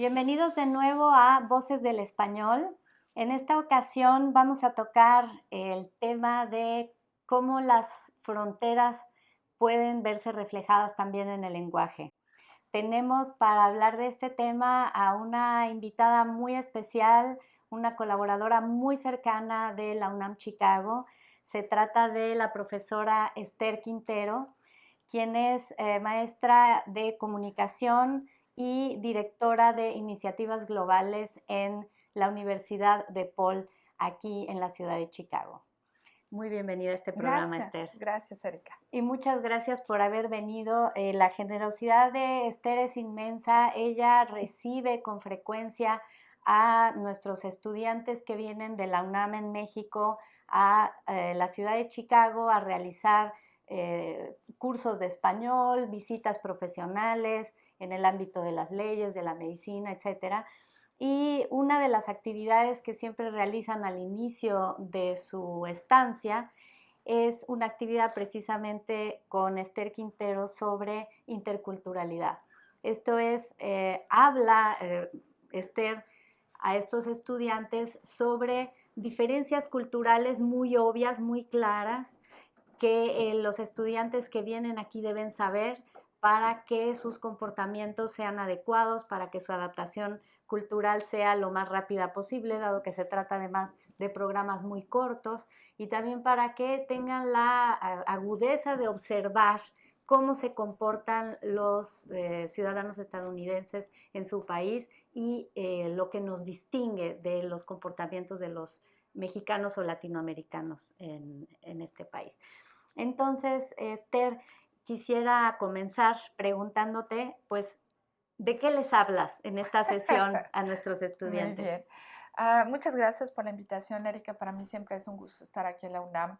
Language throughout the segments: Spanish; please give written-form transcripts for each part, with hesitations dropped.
Bienvenidos de nuevo a Voces del Español. En esta ocasión vamos a tocar el tema de cómo las fronteras pueden verse reflejadas también en el lenguaje. Tenemos para hablar de este tema a una invitada muy especial, una colaboradora muy cercana de la UNAM Chicago. Se trata de la profesora Esther Quintero, quien es maestra de comunicación y directora de iniciativas globales en la Universidad DePaul, aquí en la ciudad de Chicago. Muy bienvenida a este programa, Esther. Gracias, Erika. Y muchas gracias por haber venido. La generosidad de Esther es inmensa. Ella recibe con frecuencia a nuestros estudiantes que vienen de la UNAM en México a la ciudad de Chicago a realizar cursos de español, visitas profesionales en el ámbito de las leyes, de la medicina, etcétera. Y una de las actividades que siempre realizan al inicio de su estancia es una actividad precisamente con Esther Quintero sobre interculturalidad. Esto es, habla Esther a estos estudiantes sobre diferencias culturales muy obvias, muy claras, que los estudiantes que vienen aquí deben saber para que sus comportamientos sean adecuados, para que su adaptación cultural sea lo más rápida posible, dado que se trata además de programas muy cortos, y también para que tengan la agudeza de observar cómo se comportan los ciudadanos estadounidenses en su país y lo que nos distingue de los comportamientos de los mexicanos o latinoamericanos en este país. Entonces, Esther, quisiera comenzar preguntándote, pues, ¿de qué les hablas en esta sesión a nuestros Muy estudiantes? bien. Muchas gracias por la invitación, Erika. Para mí siempre es un gusto estar aquí en la UNAM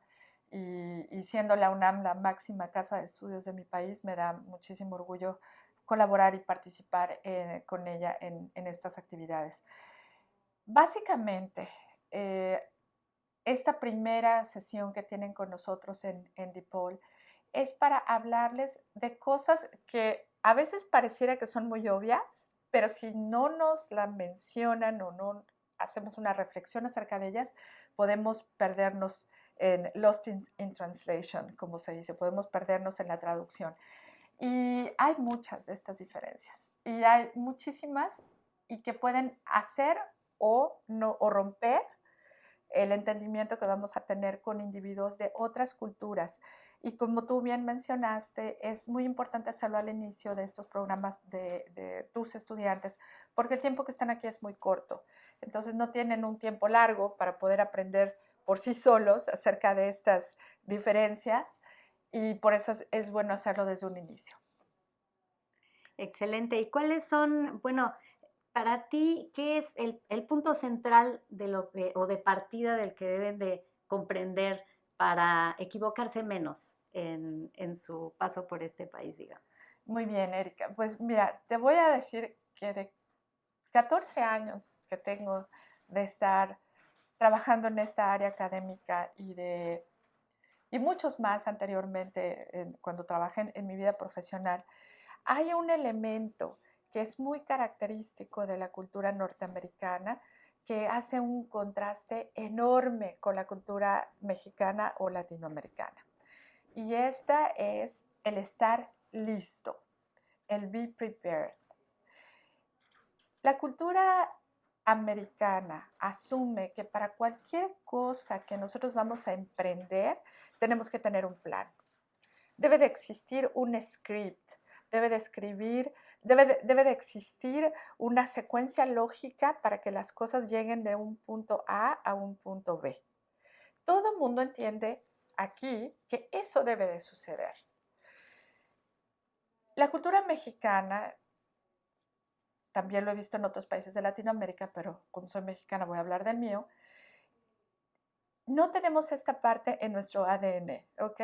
y siendo la UNAM la máxima casa de estudios de mi país, me da muchísimo orgullo colaborar y participar con ella en estas actividades. Básicamente, esta primera sesión que tienen con nosotros en DePaul es para hablarles de cosas que a veces pareciera que son muy obvias, pero si no nos la mencionan o no hacemos una reflexión acerca de ellas, podemos perdernos en lost in translation, como se dice, podemos perdernos en la traducción. Y hay muchas de estas diferencias y hay muchísimas y que pueden hacer o, no, o romper el entendimiento que vamos a tener con individuos de otras culturas. Y como tú bien mencionaste, es muy importante hacerlo al inicio de estos programas de tus estudiantes, porque el tiempo que están aquí es muy corto. Entonces no tienen un tiempo largo para poder aprender por sí solos acerca de estas diferencias y por eso es bueno hacerlo desde un inicio. Excelente. ¿Y cuáles son, bueno, para ti, qué es el punto central de lo que, o de partida del que deben de comprender para equivocarse menos en su paso por este país, digamos? Muy bien, Erika. Pues mira, te voy a decir que de 14 años que tengo de estar trabajando en esta área académica y muchos más anteriormente cuando trabajé en mi vida profesional, hay un elemento que es muy característico de la cultura norteamericana que hace un contraste enorme con la cultura mexicana o latinoamericana. Y esta es el estar listo, el be prepared. La cultura americana asume que para cualquier cosa que nosotros vamos a emprender, tenemos que tener un plan. Debe de existir un script, debe de existir una secuencia lógica para que las cosas lleguen de un punto A un punto B. Todo el mundo entiende aquí que eso debe de suceder. La cultura mexicana, también lo he visto en otros países de Latinoamérica, pero como soy mexicana voy a hablar del mío, no tenemos esta parte en nuestro ADN, ¿ok?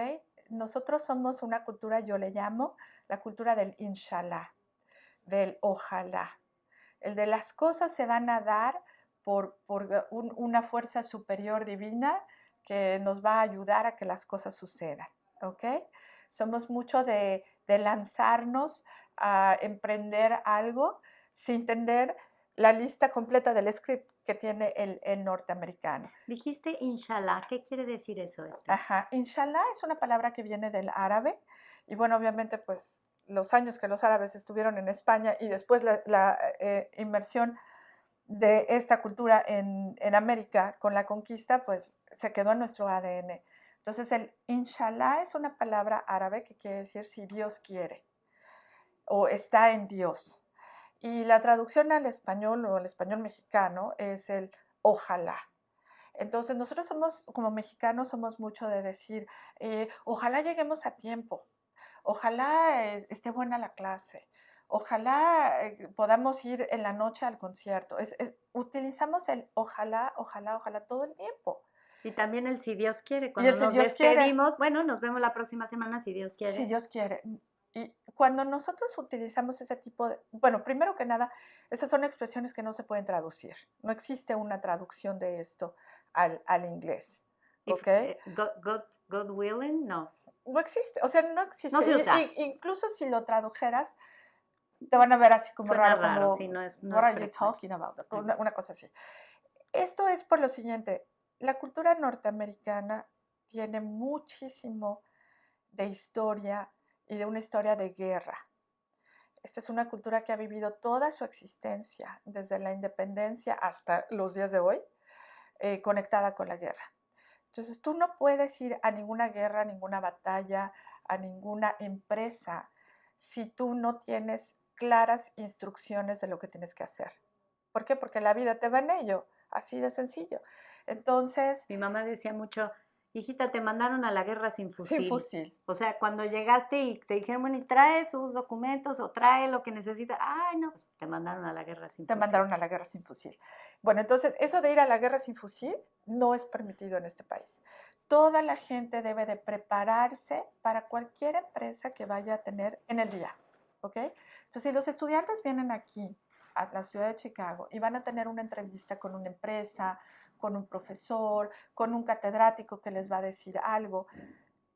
Nosotros somos una cultura, yo le llamo la cultura del inshallah, del ojalá, el de las cosas se van a dar por una fuerza superior divina que nos va a ayudar a que las cosas sucedan, ¿ok? Somos mucho de lanzarnos a emprender algo sin tener la lista completa del script que tiene el norteamericano. Dijiste inshallah, ¿qué quiere decir eso, Esther? Ajá, inshallah es una palabra que viene del árabe y bueno, obviamente pues los años que los árabes estuvieron en España y después la inmersión de esta cultura en América con la conquista, pues se quedó en nuestro ADN. Entonces el inshallah es una palabra árabe que quiere decir si Dios quiere o está en Dios. Y la traducción al español o al español mexicano es el ojalá. Entonces nosotros somos, como mexicanos, somos mucho de decir, ojalá lleguemos a tiempo, ojalá esté buena la clase, ojalá podamos ir en la noche al concierto. Utilizamos el ojalá, ojalá, ojalá todo el tiempo. Y también el si Dios quiere, Y cuando el si nos Dios quiere. despedimos, bueno, nos vemos la próxima semana si Dios quiere. Si Dios quiere. Y cuando nosotros utilizamos ese tipo de, bueno, primero que nada, esas son expresiones que no se pueden traducir. No existe una traducción de esto al inglés. ¿Ok? God willing, no. No existe, o sea, no existe. No se usa. Incluso si lo tradujeras, te van a ver así como Suena raro, como, sí, no es what are you frecuente. talking about? Una cosa así. Esto es por lo siguiente, la cultura norteamericana tiene muchísimo de historia y de una historia de guerra. Esta es una cultura que ha vivido toda su existencia, desde la independencia hasta los días de hoy, conectada con la guerra. Entonces, tú no puedes ir a ninguna guerra, a ninguna batalla, a ninguna empresa, si tú no tienes claras instrucciones de lo que tienes que hacer. ¿Por qué? Porque la vida te va en ello, así de sencillo. Entonces... Mi mamá decía mucho, hijita, te mandaron a la guerra sin fusil. Sin fusil. O sea, cuando llegaste y te dijeron, bueno, y trae sus documentos o trae lo que necesita. Ay, no, pues te mandaron a la guerra sin fusil. Te mandaron a la guerra sin fusil. Bueno, entonces, eso de ir a la guerra sin fusil no es permitido en este país. Toda la gente debe de prepararse para cualquier empresa que vaya a tener en el día, ¿ok? Entonces, si los estudiantes vienen aquí, a la ciudad de Chicago, y van a tener una entrevista con una empresa, con un profesor, con un catedrático que les va a decir algo,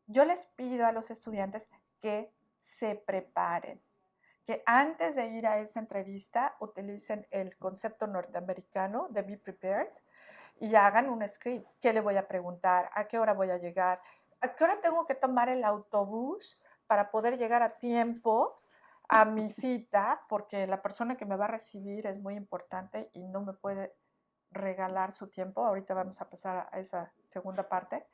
yo les pido a los estudiantes que se preparen, que antes de ir a esa entrevista utilicen el concepto norteamericano de be prepared y hagan un script. ¿Qué le voy a preguntar? ¿A qué hora voy a llegar? ¿A qué hora tengo que tomar el autobús para poder llegar a tiempo a mi cita? Porque la persona que me va a recibir es muy importante y no me puede regalar su tiempo. Ahorita vamos a pasar a esa segunda parte.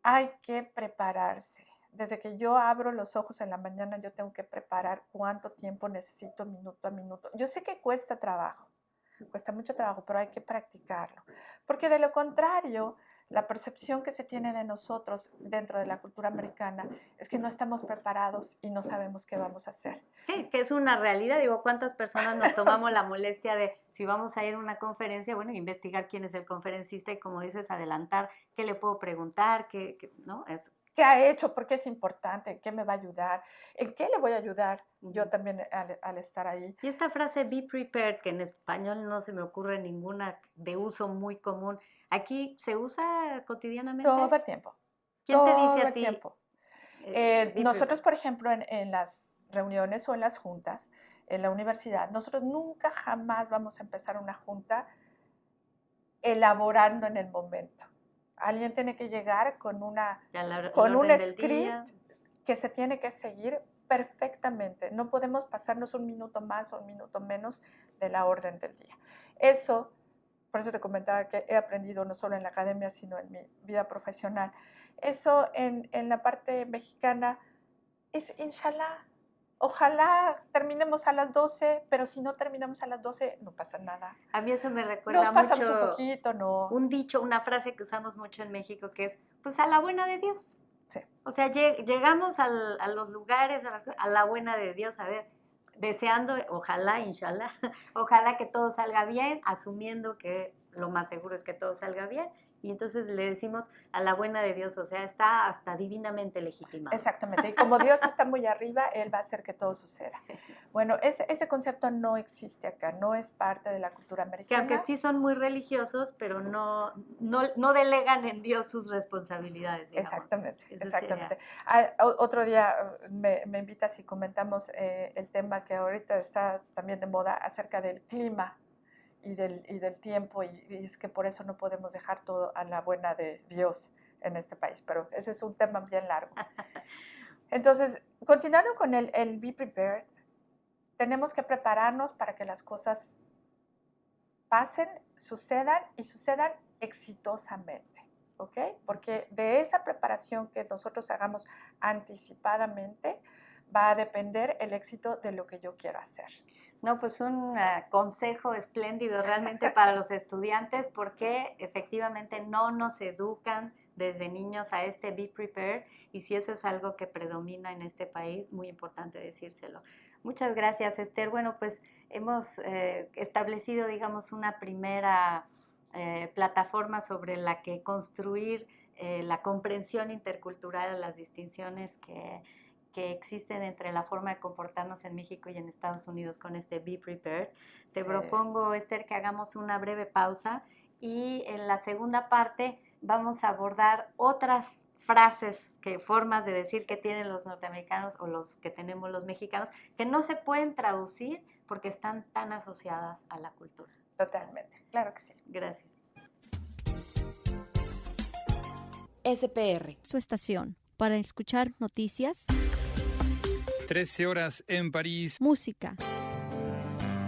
Hay que prepararse. Desde que yo abro los ojos en la mañana, yo tengo que preparar cuánto tiempo necesito minuto a minuto. Yo sé que cuesta trabajo, cuesta mucho trabajo, pero hay que practicarlo. Porque de lo contrario, la percepción que se tiene de nosotros dentro de la cultura americana es que no estamos preparados y no sabemos qué vamos a hacer. Que es una realidad. Digo, ¿cuántas personas nos tomamos la molestia de, si vamos a ir a una conferencia, bueno, investigar quién es el conferencista y, como dices, adelantar qué le puedo preguntar, ¿no? ¿Qué ha hecho? ¿Por qué es importante? ¿Qué me va a ayudar? ¿En qué le voy a ayudar yo también al estar ahí? Y esta frase be prepared, que en español no se me ocurre ninguna de uso muy común, ¿aquí se usa cotidianamente? Todo el tiempo. ¿Quién te dice a ti? Tiempo. Nosotros, por ejemplo, en las reuniones o en las juntas, en la universidad, nosotros nunca jamás vamos a empezar una junta elaborando en el momento. Alguien tiene que llegar con un script que se tiene que seguir perfectamente. No podemos pasarnos un minuto más o un minuto menos de la orden del día. Eso, por eso te comentaba que he aprendido no solo en la academia, sino en mi vida profesional. Eso en la parte mexicana es inshallah. Ojalá terminemos a las 12, pero si no terminamos a las 12, no pasa nada. A mí eso me recuerda Nos pasamos mucho un poquito, ¿no? Un dicho, una frase que usamos mucho en México, que es, pues, a la buena de Dios. Sí. O sea, llegamos a los lugares, a la buena de Dios, a ver, deseando, ojalá, inshallah, ojalá que todo salga bien, asumiendo que lo más seguro es que todo salga bien. Y entonces le decimos a la buena de Dios, o sea, está hasta divinamente legitimado. Exactamente. Y como Dios está muy arriba, Él va a hacer que todo suceda. Sí. Bueno, ese concepto no existe acá, no es parte de la cultura Que americana. aunque sí son muy religiosos, pero no delegan en Dios sus responsabilidades, digamos. Exactamente, Ese exactamente. sería. Otro día me invitas y comentamos el tema que ahorita está también de moda acerca del clima y del tiempo, y es que por eso no podemos dejar todo a la buena de Dios en este país, pero ese es un tema bien largo. Entonces, continuando con el Be Prepared, tenemos que prepararnos para que las cosas pasen, sucedan y sucedan exitosamente, ¿ok? Porque de esa preparación que nosotros hagamos anticipadamente va a depender el éxito de lo que yo quiero hacer. No, pues un consejo espléndido realmente para los estudiantes porque efectivamente no nos educan desde niños a este Be Prepared y si eso es algo que predomina en este país, muy importante decírselo. Muchas gracias, Esther. Bueno, pues hemos establecido, digamos, una primera plataforma sobre la que construir la comprensión intercultural, las distinciones que existen entre la forma de comportarnos en México y en Estados Unidos con este Be Prepared. Te Sí. propongo, Esther, que hagamos una breve pausa y en la segunda parte vamos a abordar otras frases, formas de decir que tienen los norteamericanos o los que tenemos los mexicanos, que no se pueden traducir porque están tan asociadas a la cultura. Totalmente, claro que sí. Gracias. SPR, su estación, para escuchar noticias, 13 horas en París. música,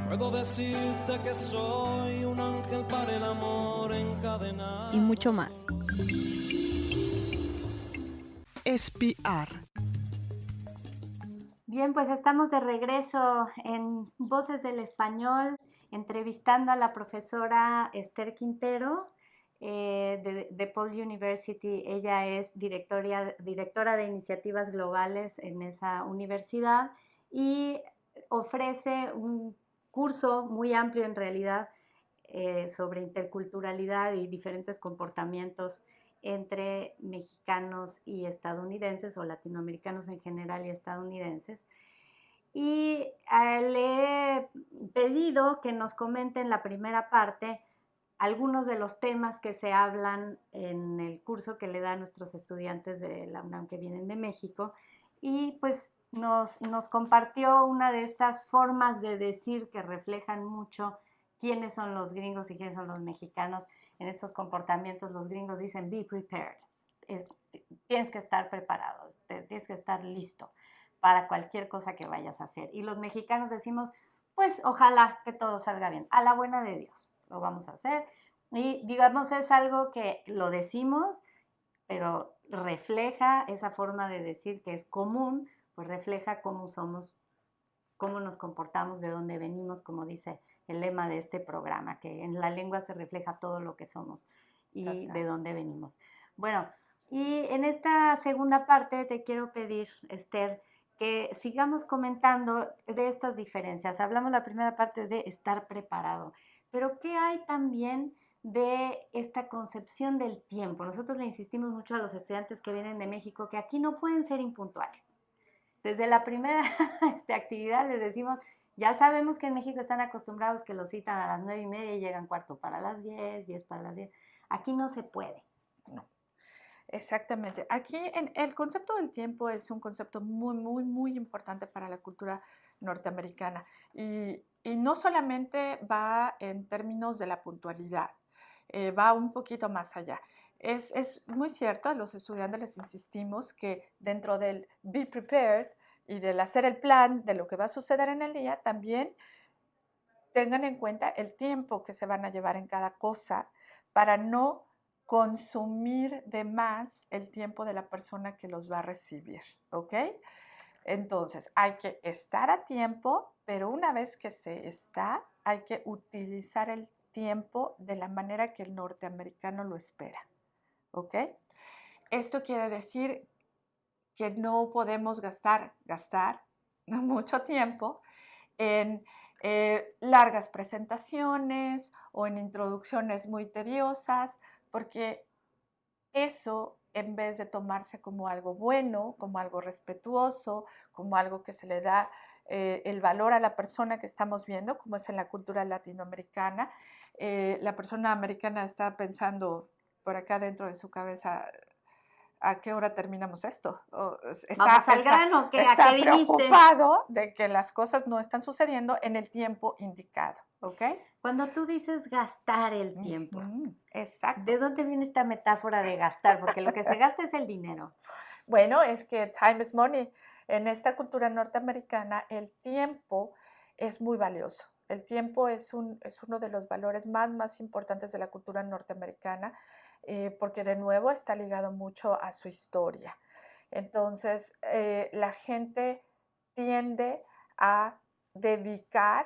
Puedo decirte que soy un ángel para el amor encadenado. y mucho más. Espiar. Bien, pues estamos de regreso en Voces del Español, entrevistando a la profesora Esther Quintero de DePaul University. Ella es directora de iniciativas globales en esa universidad y ofrece un curso muy amplio en realidad sobre interculturalidad y diferentes comportamientos entre mexicanos y estadounidenses o latinoamericanos en general y estadounidenses. Y le he pedido que nos comente en la primera parte algunos de los temas que se hablan en el curso que le da a nuestros estudiantes de la UNAM que vienen de México. Y pues nos compartió una de estas formas de decir que reflejan mucho quiénes son los gringos y quiénes son los mexicanos. En estos comportamientos los gringos dicen be prepared, tienes que estar preparado, tienes que estar listo para cualquier cosa que vayas a hacer. Y los mexicanos decimos, pues ojalá que todo salga bien, a la buena de Dios, lo vamos a hacer. Y digamos es algo que lo decimos, pero refleja esa forma de decir que es común, pues refleja cómo somos, cómo nos comportamos, de dónde venimos, como dice el lema de este programa, que en la lengua se refleja todo lo que somos y de dónde venimos. Bueno, y en esta segunda parte te quiero pedir, Esther, que sigamos comentando de estas diferencias. Hablamos la primera parte de estar preparado, pero ¿qué hay también de esta concepción del tiempo? Nosotros le insistimos mucho a los estudiantes que vienen de México que aquí no pueden ser impuntuales. Desde la primera actividad les decimos, ya sabemos que en México están acostumbrados que los citan a las 9:30 y llegan 9:45, 10 para las 10. Aquí no se puede. No. Exactamente. Aquí el concepto del tiempo es un concepto muy, muy, muy importante para la cultura norteamericana. Y no solamente va en términos de la puntualidad, va un poquito más allá. Es muy cierto, a los estudiantes les insistimos que dentro del be prepared y del hacer el plan de lo que va a suceder en el día, también tengan en cuenta el tiempo que se van a llevar en cada cosa para no consumir de más el tiempo de la persona que los va a recibir, ¿ok? Entonces, hay que estar a tiempo, pero una vez que se está, hay que utilizar el tiempo de la manera que el norteamericano lo espera, ¿ok? Esto quiere decir que no podemos gastar mucho tiempo en largas presentaciones o en introducciones muy tediosas, porque eso, en vez de tomarse como algo bueno, como algo respetuoso, como algo que se le da el valor a la persona que estamos viendo, como es en la cultura latinoamericana, la persona americana está pensando por acá dentro de su cabeza, ¿a qué hora terminamos esto? Vamos al grano, ¿a está qué viniste? preocupado de que las cosas no están sucediendo en el tiempo indicado, ¿ok? Cuando tú dices gastar el tiempo, Exacto. ¿de dónde viene esta metáfora de gastar? Porque lo que se gasta es el dinero. Bueno, es que time is money. En esta cultura norteamericana, el tiempo es muy valioso. El tiempo es uno de los valores más importantes de la cultura norteamericana, porque de nuevo está ligado mucho a su historia. Entonces, la gente tiende a dedicar,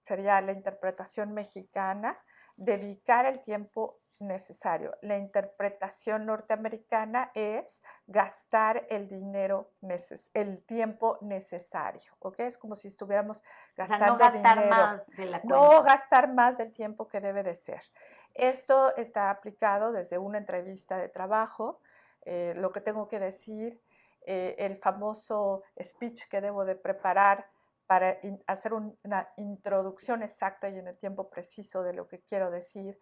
sería la interpretación mexicana, dedicar el tiempo necesario. La interpretación norteamericana es gastar el dinero, el tiempo necesario, ¿ok? Es como si estuviéramos gastando no gastar dinero. más de la cuenta. No gastar más del tiempo que debe de ser. Esto está aplicado desde una entrevista de trabajo, lo que tengo que decir, el famoso speech que debo de preparar para hacer una introducción exacta y en el tiempo preciso de lo que quiero decir,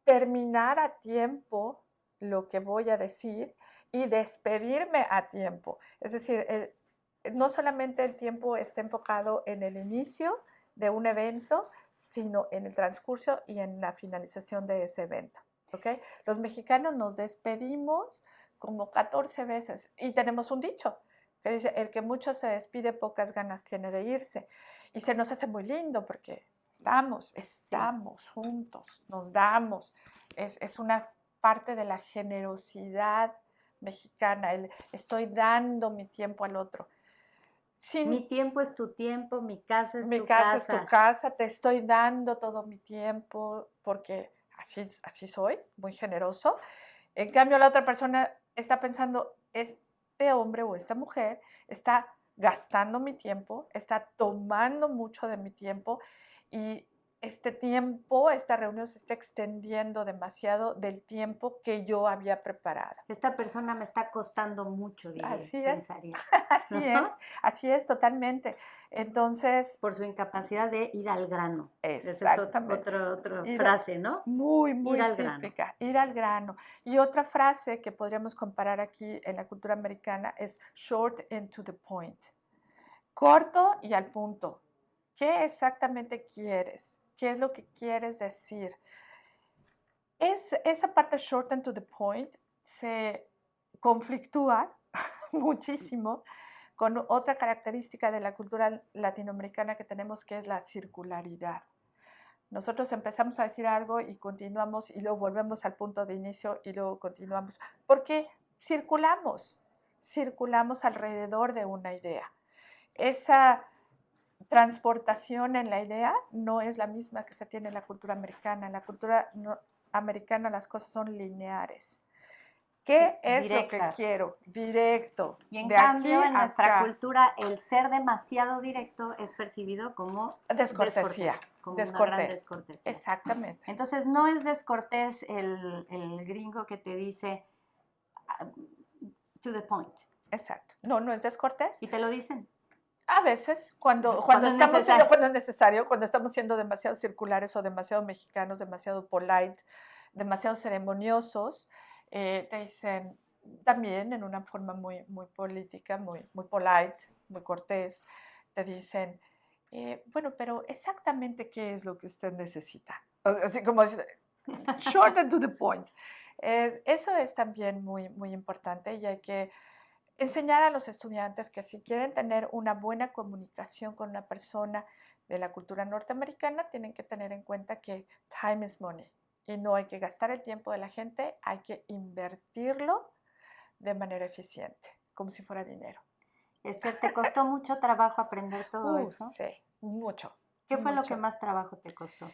terminar a tiempo lo que voy a decir y despedirme a tiempo. Es decir, no solamente el tiempo está enfocado en el inicio de un evento, sino en el transcurso y en la finalización de ese evento. ¿Okay? Los mexicanos nos despedimos como 14 veces y tenemos un dicho que dice, el que mucho se despide, pocas ganas tiene de irse. Y se nos hace muy lindo porque estamos juntos, nos damos. Es una parte de la generosidad mexicana, estoy dando mi tiempo al otro. Mi tiempo es tu tiempo, mi casa es tu casa. Mi casa es tu casa, te estoy dando todo mi tiempo porque así soy, muy generoso. En cambio, la otra persona está pensando, este hombre o esta mujer está gastando mi tiempo, está tomando mucho de mi tiempo y este tiempo, esta reunión se está extendiendo demasiado del tiempo que yo había preparado. Esta persona me está costando mucho, pensaría. Así es, totalmente. Entonces... Por su incapacidad de ir al grano. Exactamente. Esa es otra frase, ¿no? Muy ir al típica, grano. Ir al grano. Y otra frase que podríamos comparar aquí en la cultura americana es short and to the point. Corto y al punto. ¿Qué exactamente quieres? ¿Qué es lo que quieres decir? Esa parte short and to the point se conflictúa muchísimo con otra característica de la cultura latinoamericana que tenemos, que es la circularidad. Nosotros empezamos a decir algo y continuamos y luego volvemos al punto de inicio y luego continuamos, porque circulamos alrededor de una idea. Esa transportación en la idea no es la misma que se tiene en la cultura americana. En la cultura americana las cosas son lineares. ¿Qué es lo que quiero? Directo. Y en cambio, en nuestra cultura, el ser demasiado directo es percibido como descortesía. Como una gran descortesía. Exactamente. Entonces, no es descortés el gringo que te dice to the point. Exacto. No es descortés. ¿Y te lo dicen? A veces, cuando es necesario, cuando estamos siendo demasiado circulares o demasiado mexicanos, demasiado polite, demasiado ceremoniosos, te dicen también en una forma muy política, muy polite, muy cortés, te dicen, bueno, pero exactamente qué es lo que usted necesita. Así como short and to the point. Eso es también muy importante y hay que enseñar a los estudiantes que si quieren tener una buena comunicación con una persona de la cultura norteamericana, tienen que tener en cuenta que time is money y no hay que gastar el tiempo de la gente, hay que invertirlo de manera eficiente, como si fuera dinero. ¿Te costó mucho trabajo aprender todo eso? Sí, mucho. ¿Qué fue lo que más trabajo te costó?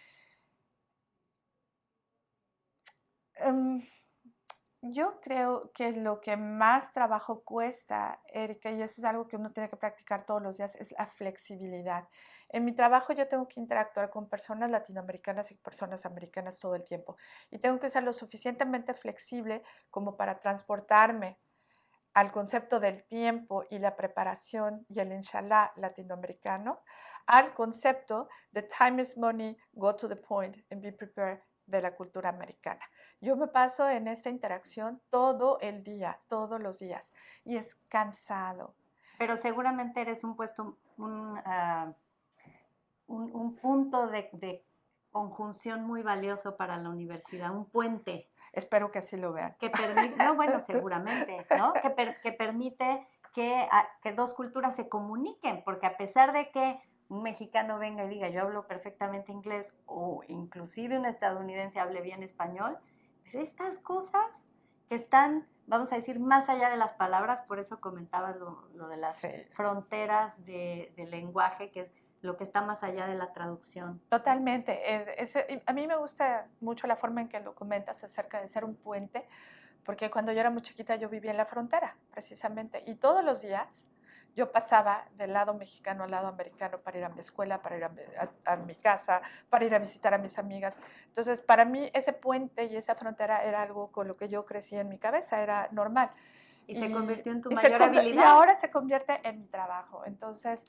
Yo creo que lo que más trabajo cuesta, Erika, y eso es algo que uno tiene que practicar todos los días, es la flexibilidad. En mi trabajo yo tengo que interactuar con personas latinoamericanas y personas americanas todo el tiempo y tengo que ser lo suficientemente flexible como para transportarme al concepto del tiempo y la preparación y el inshallah latinoamericano, al concepto de time is money, go to the point and be prepared de la cultura americana. Yo me paso en esta interacción todo el día, todos los días, y es cansado. Pero seguramente eres un punto de conjunción muy valioso para la universidad, un puente. Espero que así lo vean. Que permite, no, bueno, seguramente, ¿no? Que permite que dos culturas se comuniquen, porque a pesar de que un mexicano venga y diga yo hablo perfectamente inglés o inclusive un estadounidense hable bien español, pero estas cosas que están, vamos a decir, más allá de las palabras, por eso comentabas lo de las fronteras del lenguaje, que es lo que está más allá de la traducción. Totalmente. A mí me gusta mucho la forma en que lo comentas acerca de ser un puente, porque cuando yo era muy chiquita yo vivía en la frontera, precisamente, y todos los días yo pasaba del lado mexicano al lado americano para ir a mi escuela, para ir a mi casa, para ir a visitar a mis amigas. Entonces, para mí ese puente y esa frontera era algo con lo que yo crecí en mi cabeza, era normal. Y se convirtió en tu mayor habilidad. Y ahora se convierte en mi trabajo. Entonces,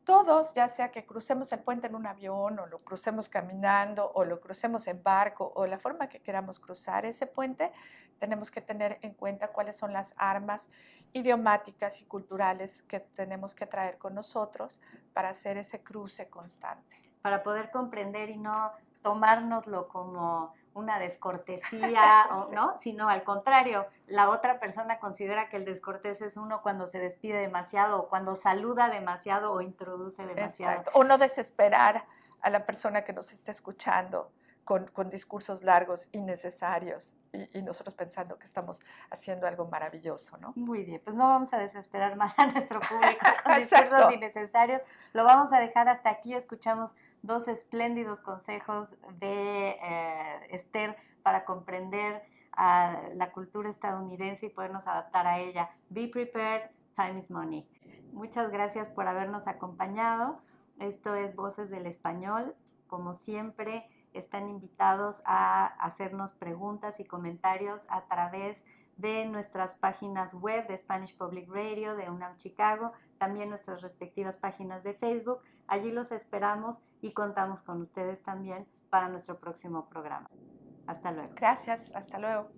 todos, ya sea que crucemos el puente en un avión o lo crucemos caminando o lo crucemos en barco o la forma que queramos cruzar ese puente, tenemos que tener en cuenta cuáles son las armas idiomáticas y culturales que tenemos que traer con nosotros para hacer ese cruce constante. Para poder comprender y no tomárnoslo como una descortesía, Sí. ¿no? Sino al contrario, la otra persona considera que el descortés es uno cuando se despide demasiado, o cuando saluda demasiado o introduce demasiado. Exacto. O no desesperar a la persona que nos está escuchando con discursos largos innecesarios y nosotros pensando que estamos haciendo algo maravilloso, ¿no? Muy bien, pues no vamos a desesperar más a nuestro público con discursos innecesarios. Lo vamos a dejar hasta aquí. Escuchamos dos espléndidos consejos de Esther para comprender a la cultura estadounidense y podernos adaptar a ella. Be prepared, time is money. Muchas gracias por habernos acompañado. Esto es Voces del Español. Como siempre, están invitados a hacernos preguntas y comentarios a través de nuestras páginas web de Spanish Public Radio, de UNAM Chicago, también nuestras respectivas páginas de Facebook. Allí los esperamos y contamos con ustedes también para nuestro próximo programa. Hasta luego. Gracias, hasta luego.